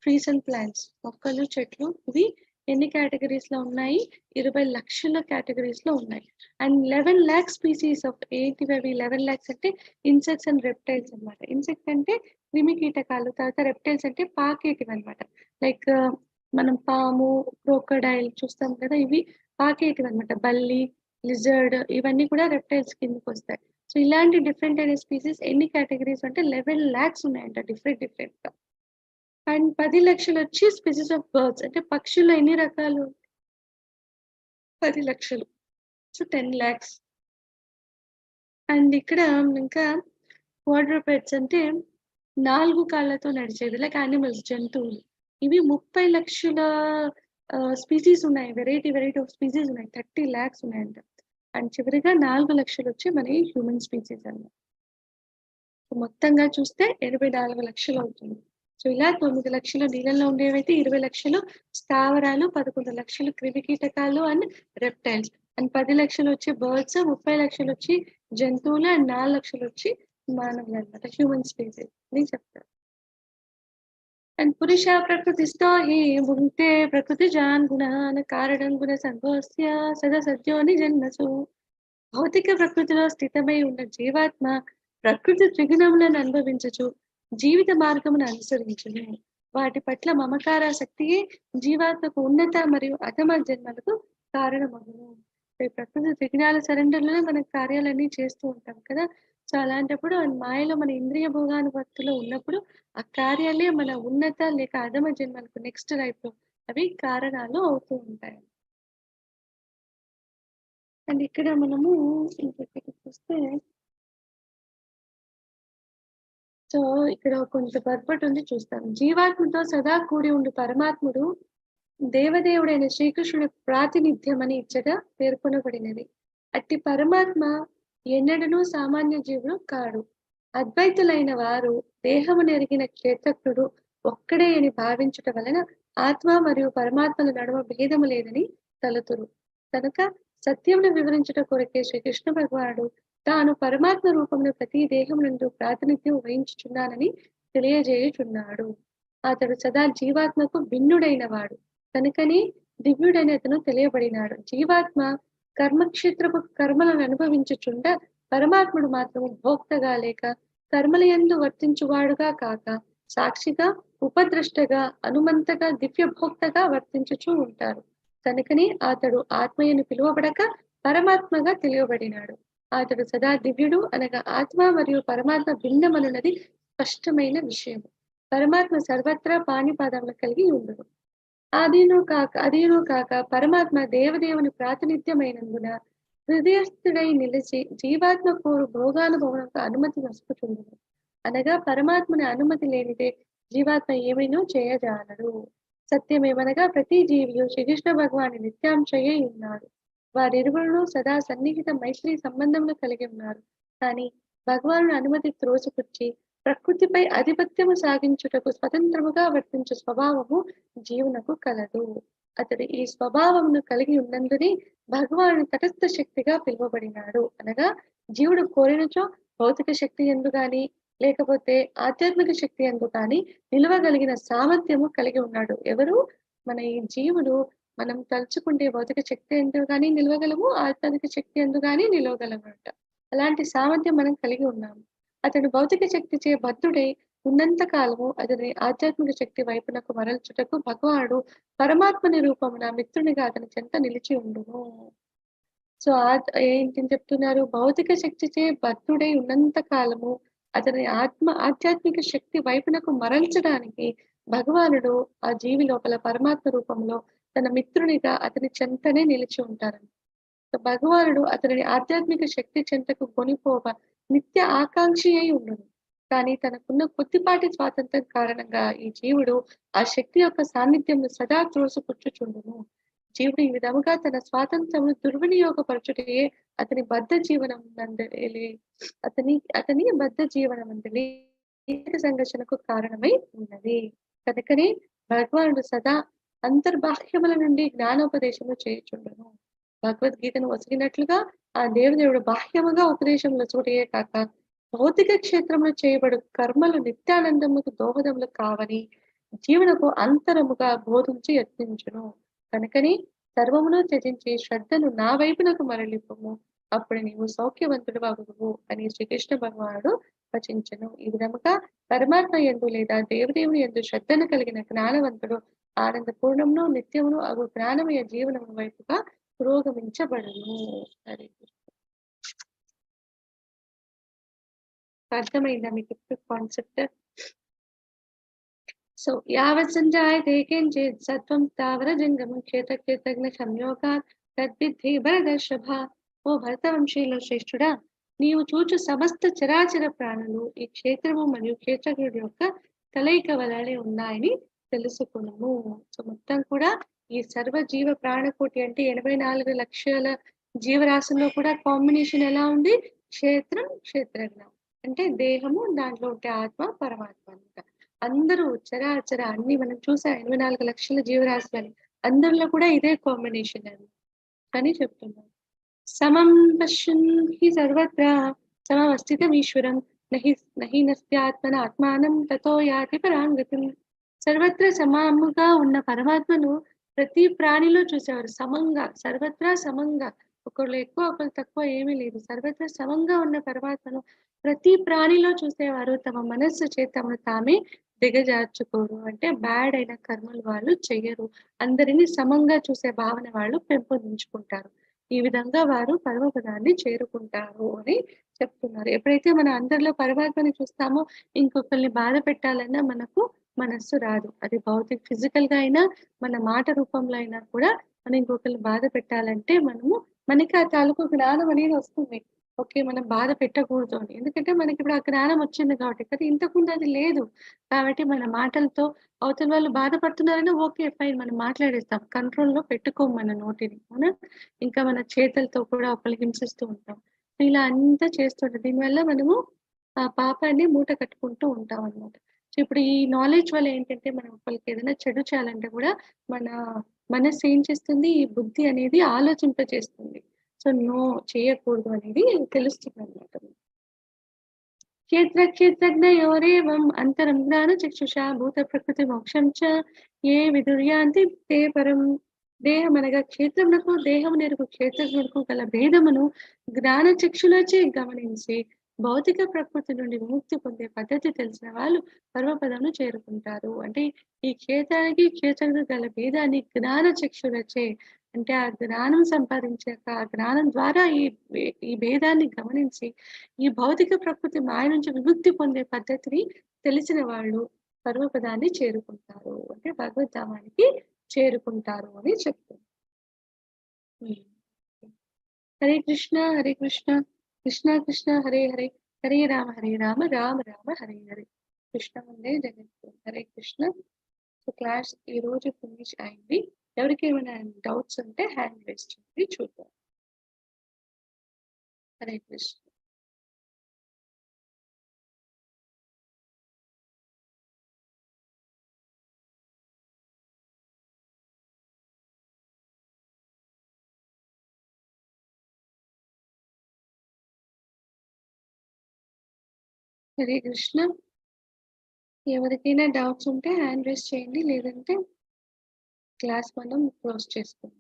[SPEAKER 1] ట్రీస్ అండ్ ప్లాంట్స్, మొక్కలు, చెట్లు. ఇవి ఎన్ని కేటగిరీస్ లో ఉన్నాయి? 20 లక్షల కేటగిరీస్ లో ఉన్నాయి. అండ్ 11 lakhs స్పీసీస్ ఆఫ్ ఏంటివి అవి? 11 lakhs అంటే ఇన్సెక్ట్స్ అండ్ రెప్టైల్స్ అనమాట. ఇన్సెక్ట్ అంటే క్రిమి కీటకాలు, తర్వాత రెప్టైల్స్ అంటే పాకేటివి అనమాట. లైక్ మనం పాము, క్రోకోడైల్ చూస్తాం కదా, ఇవి పాకేటివి అనమాట. బల్లి, లిజర్డ్, ఇవన్నీ కూడా రెప్టైల్స్ కిందకి వస్తాయి. సో ఇలాంటి డిఫరెంట్ అయిన స్పీసీస్ ఎన్ని కేటగిరీస్ అంటే 11 lakhs ఉన్నాయంట, డిఫరెంట్ గా. అండ్ 10 లక్షలు వచ్చి స్పీసీస్ ఆఫ్ బర్డ్స్ అంటే పక్షుల్లో ఎన్ని రకాలు? 10 లక్షలు, సో 10 lakhs. అండ్ ఇక్కడ ఇంకా క్వాడ్రూపెడ్స్ అంటే 4 కాళ్ళతో నడిచేది, లైక్ యానిమల్స్, జంతువులు. ఇవి 30 లక్షల స్పీసీస్ ఉన్నాయి. వెరైటీ ఆఫ్ స్పీసీస్ ఉన్నాయి, 30 lakhs ఉన్నాయంట. అండ్ చివరిగా 4 లక్షలు వచ్చి మన హ్యూమన్ స్పీసీస్ అన్నమాట. మొత్తంగా చూస్తే 84 లక్షలు అవుతుంది. సో ఇలా 9 లక్షలు నీళ్ళల్లో ఉండేవైతే 20 లక్షలు స్థావరాలు, 11 లక్షలు క్రిమికీటకాలు అండ్ రెప్టైల్స్ అండ్ 10 లక్షలు వచ్చి బర్డ్స్, 30 లక్షలు వచ్చి జంతువులు అండ్ 4 లక్షలు వచ్చి మానవులు అనమాట, హ్యూమన్ స్పీసీస్ అని చెప్తారు. అండ్ పురుష ప్రకృతిస్థో హి భుంక్తే ప్రకృతి జాన్ గుణాన్ కారణం గుణ సంభవస్య సదా సత్యోని జన్మసు. భౌతిక ప్రకృతిలో స్థితమై ఉన్న జీవాత్మ ప్రకృతి త్రిగుణములను అనుభవించచ్చు జీవిత మార్గమును అనుసరించును. వాటి పట్ల మమకారాసక్తియే జీవాత్మకు ఉన్నత మరియు అధమ జన్మలకు కారణమగును. ప్రకృతి త్రిగుణాల సరెండర్లోనే మన కార్యాలన్నీ చేస్తూ ఉంటాం కదా. సో అలాంటప్పుడు మాయలో మన ఇంద్రియ భోగానుభక్తిలో ఉన్నప్పుడు ఆ కార్యాలే మన ఉన్నత లేక అధమ జన్మలకు నెక్స్ట్ లైఫ్ లో అవి కారణాలు అవుతూ ఉంటాయి. అండ్ ఇక్కడ మనము ఇంకొకటి చూస్తే, సో ఇక్కడ కొంత పర్పట్ ఉంది చూస్తాం. జీవాత్మతో సదా కూడి ఉండు పరమాత్ముడు దేవదేవుడైన శ్రీకృష్ణుడి ప్రాతినిధ్యం అని ఇచ్చట పేర్కొనబడినది. అట్టి పరమాత్మ ఎన్నడనూ సామాన్య జీవుడు కాడు. అద్వైతులైన వారు దేహమును ఎరిగిన క్షేత్రజ్ఞుడు ఒక్కడే అని భావించుట వలన ఆత్మ మరియు పరమాత్మల నడుమ భేదము లేదని తలతురు. కనుక సత్యమును వివరించుట కొరకే శ్రీకృష్ణ భగవానుడు తాను పరమాత్మ రూపమును ప్రతి దేహమునందు ప్రాతినిధ్యం వహించుచున్నానని తెలియజేయుచున్నాడు. అతడు సదా జీవాత్మకు భిన్నుడైన వాడు కనుకని దివ్యుడని అతను తెలియబడినాడు. జీవాత్మ కర్మక్షేత్రపు కర్మలను అనుభవించుచుండ పరమాత్ముడు మాత్రము భోక్తగా లేక కర్మలయందు వర్తించువాడుగా కాక సాక్షిగా, ఉపద్రష్టగా, అనుమంతగా, దివ్య భోక్తగా వర్తించుచూ ఉంటారు. కనుకని అతడు ఆత్మయని పిలువబడక పరమాత్మగా తెలియబడినాడు. అతడు సదా దివ్యుడు అనగా ఆత్మ మరియు పరమాత్మ భిన్నమనున్నది స్పష్టమైన విషయం. పరమాత్మ సర్వత్రా పాణిపాదములు కలిగి ఉండును. అదీను కాక పరమాత్మ దేవదేవుని ప్రాతినిధ్యమైనందున హృదయస్థుడై నిలిచి జీవాత్మ కోరు భోగానుభవనకు అనుమతి వసుకుతుండును. అనగా పరమాత్మని అనుమతి లేనిదే జీవాత్మ ఏమైనా చేయజాలడు. సత్యమేమనగా ప్రతి జీవియు శ్రీకృష్ణ భగవాని నిత్యాంశయై ఉన్నాడు. వారిరువురును సదా సన్నిహిత మైత్రి సంబంధములు కలిగి ఉన్నారు. కానీ భగవాను అనుమతి త్రోసిపుచ్చి ప్రకృతిపై ఆధిపత్యము సాగించుటకు స్వతంత్రముగా వర్తించు స్వభావము జీవునకు కలదు. అతడు ఈ స్వభావమును కలిగి ఉన్నందునే భగవాను తటస్థ శక్తిగా పిలువబడినాడు. అనగా జీవుడు కోరినచో భౌతిక శక్తి ఎందు గాని లేకపోతే ఆధ్యాత్మిక శక్తి ఎందు కానీ నిలవగలిగిన సామర్థ్యము కలిగి ఉన్నాడు. ఎవరు? మన ఈ జీవుడు మనం తలుచుకుంటే భౌతిక శక్తి ఎందు కానీ నిలవగలము, ఆధ్యాత్మిక శక్తి ఎందు కానీ నిలవగలమట. అలాంటి సామర్థ్యం మనం కలిగి ఉన్నాము. అతడు భౌతిక శక్తి చే బద్ధుడై ఉన్నంత కాలము అతని ఆధ్యాత్మిక శక్తి వైపునకు మరల్చుటకు భగవానుడు పరమాత్మని రూపమున మిత్రునిగా అతని చెంత నిలిచి ఉండును. సో ఏంటి చెప్తున్నారు? భౌతిక శక్తి చే బద్ధుడై ఉన్నంత కాలము అతని ఆధ్యాత్మిక శక్తి వైపునకు మరల్చడానికి భగవానుడు ఆ జీవి లోపల పరమాత్మ రూపంలో తన మిత్రునిగా అతని చెంతనే నిలిచి ఉంటారని. భగవానుడు అతని ఆధ్యాత్మిక శక్తి చెంతకు కొనిపోవ నిత్య ఆకాంక్షి అయి ఉండడు. కానీ తనకున్న కొద్దిపాటి స్వాతంత్రం కారణంగా ఈ జీవుడు ఆ శక్తి యొక్క సాన్నిధ్యంను సదా త్రోసిపుచ్చుచుండును. జీవుడు ఈ విధముగా తన స్వాతంత్రమును దుర్వినియోగపరచుటే అతని బద్ధ జీవనం అతని బద్ధ జీవనమందలి సంఘర్షణకు కారణమై ఉన్నది. కనుకనే భగవానుడు సదా అంతర్బాహ్యముల నుండి జ్ఞానోపదేశము చేయుచుండును. భగవద్గీతను వసిగినట్లుగా ఆ దేవదేవుడు బాహ్యముగా ఉపదేశములు చూడయే కాక భౌతిక క్షేత్రంలో చేయబడు కర్మలు నిత్యానందములకు దోహదములు కావని జీవునకు అంతరముగా బోధించి యత్నించును. కనుకని సర్వమును త్యజించి శ్రద్ధను నా వైపునకు మరలిపోము, అప్పుడు నీవు సౌఖ్యవంతుడు అగుదువు అని శ్రీకృష్ణ భగవానుడు వచించను. ఈ విధముగా పరమాత్మ యందు లేదా దేవదేవుని యందు శ్రద్ధను కలిగిన జ్ఞానవంతుడు ఆనంద పూర్ణమును నిత్యమును అగు జ్ఞానమయ జీవనము వైపుగా పురోగమించబడును. హరే కృష్ణ. అర్థమైందా మీకు కాన్సెప్ట్? సో యావత్ సంజాయతే కించిత్ సత్వం స్థావర జంగమం క్షేత్రజ్ఞ సంయోగాత్ తద్విద్ధి భరతర్షభ. ఓ భరతవంశీయుల శ్రేష్ఠుడా, నీవు చూచు సమస్త చరాచర ప్రాణులు ఈ క్షేత్రము మరియు క్షేత్రజ్ఞుడి యొక్క కలయిక వలనే ఉన్నాయని తెలుసుకున్నాము. సో మొత్తం కూడా ఈ సర్వ జీవ ప్రాణకోటి అంటే 84 లక్షల జీవరాశుల్లో కూడా కాంబినేషన్ ఎలా ఉంది? క్షేత్రం, క్షేత్రజ్ఞ అంటే దేహము, దాంట్లో ఉంటే ఆత్మ, పరమాత్మ అనమాట. అందరూ చరాచర అన్ని మనం చూసా 84 లక్షల జీవరాశులని అందరిలో కూడా ఇదే కాంబినేషన్ అని చెప్తున్నారు. సమం పశ్యన్ హి సర్వత్ర సమమస్థితమీశ్వరం నహి నస్త్యాత్మన ఆత్మానం తతో యాతి పరాంగతిం. సర్వత్ర సమాముగా ఉన్న పరమాత్మను ప్రతి ప్రాణిలో చూసేవారు సమంగా, సర్వత్రా సమంగా, ఒకళ్ళు ఎక్కువ ఒకళ్ళు తక్కువ ఏమీ లేదు. సర్వత్రా సమంగా ఉన్న పరమాత్మను ప్రతి ప్రాణిలో చూసేవారు. తమ మనస్సు చేత తమను తామే దిగజార్చుకోరు. అంటే బ్యాడ్ అయిన కర్మలు వాళ్ళు చెయ్యరు. అందరినీ సమంగా చూసే భావన వాళ్ళు పెంపొందించుకుంటారు. ఈ విధంగా వారు పరమపదాన్ని చేరుకుంటారు అని చెప్తున్నారు. ఎప్పుడైతే మన అందరిలో పరమాత్మని చూస్తామో ఇంకొకరిని బాధ పెట్టాలన్నా మనకు మనస్సు రాదు. అది భౌతిక ఫిజికల్ గా అయినా మన మాట రూపంలో అయినా కూడా మనం ఇంకొకరిని బాధ పెట్టాలంటే మనకి ఆ తాలూకు జ్ఞానం అనేది వస్తుంది. ఓకే, మనం బాధ పెట్టకూడదు అని. ఎందుకంటే మనకి ఇప్పుడు ఆ జ్ఞానం వచ్చింది కాబట్టి. కానీ ఇంతకుముందు అది లేదు. కాబట్టి మన మాటలతో అవతల వాళ్ళు బాధపడుతున్నారని ఓకే ఫైన్ మనం మాట్లాడేస్తాం. కంట్రోల్‌లో పెట్టుకోము మన నోటిని. అవునా? ఇంకా మన చేతులతో కూడా ఒకళ్ళని హింసిస్తూ ఉంటాం. ఇలా అంతా చేస్తుంటాం. దీనివల్ల మనము ఆ పాపాన్ని మూట కట్టుకుంటూ ఉంటాం అన్నమాట. సో, ఇప్పుడు ఈ నాలెడ్జ్ వల్ల ఏంటంటే మనం ఒకళ్ళకి ఏదైనా చెడు చేయాలంటే కూడా మన మనస్సు ఏం చేస్తుంది? ఈ బుద్ధి అనేది ఆలోచింపజేస్తుంది. సో, నో చేయకూడదు అనేది తెలుస్తుందన్నమాట. క్షేత్రజ్ఞయోరేవం అంతరం జ్ఞానచక్షుషా భూతప్రకృతిమోక్షం చ ఏ విదుర్యాంతి తే పరం. దేహమనగా క్షేత్రమునకు దేహమునెరుగు క్షేత్రజ్ఞులకు గల భేదమును జ్ఞానచక్షులచే గమనించి భౌతిక ప్రకృతి నుండి విముక్తి పొందే పద్ధతి తెలిసిన వాళ్ళు పరమపదమును చేరుకుంటారు. అంటే ఈ క్షేత్రానికి క్షేత్రజ్ఞులకు గల భేదాన్ని జ్ఞానచక్షులచే, అంటే ఆ జ్ఞానం సంపాదించాక ఆ జ్ఞానం ద్వారా ఈ భేదాన్ని గమనించి ఈ భౌతిక ప్రకృతి మాయ నుంచి విముక్తి పొందే పద్ధతిని తెలిసిన వాళ్ళు పరమపదాన్ని చేరుకుంటారు. అంటే భగవద్ధామానికి చేరుకుంటారు అని చెప్తుంది. హరే కృష్ణ హరే కృష్ణ కృష్ణ కృష్ణ హరే హరే హరే రామ రామ రామ హరే హరే. కృష్ణ ఉండే జగత్. హరే కృష్ణ. సో క్లాస్ ఈ రోజు ఫినిష్ అయింది. ఎవరికి ఏమైనా డౌట్స్ ఉంటే హ్యాండ్ రేస్ చేయండి, చూద్దాం. హరే కృష్ణ. హరే కృష్ణ. ఎవరికైనా డౌట్స్ ఉంటే హ్యాండ్ రేస్ చేయండి, లేదంటే క్లాస్ మనం క్లోజ్ చేసుకుందాం.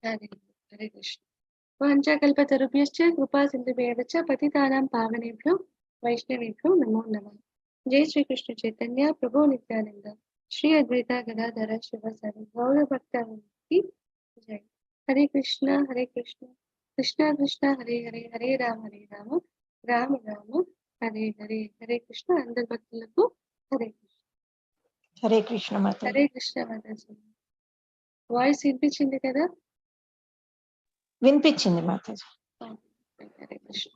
[SPEAKER 1] హరే కృష్ణ. వాంఛాకల్పతరుభ్యశ్చ కృపా సింధుభ్యః చ పతితానాం పావనేభ్యో వైష్ణవేభ్యో నమో నమః. జై శ్రీకృష్ణ చైతన్య ప్రభు నిత్యానంద శ్రీ అద్వైత గదాధర శివసారి గౌర భక్తావళికి జై. హరే కృష్ణ కృష్ణ కృష్ణ హరే హరే హరే రామ రామ రామ హరే హరే. హరే కృష్ణ. అందరి భక్తులకు హరే కృష్ణ.
[SPEAKER 3] హరే కృష్ణ మాతాజీ.
[SPEAKER 1] హరే కృష్ణ మాతాజీ. వాయిస్ వినిపించింది కదా?
[SPEAKER 3] వినిపించింది మాతాజీ.
[SPEAKER 1] హరే కృష్ణ.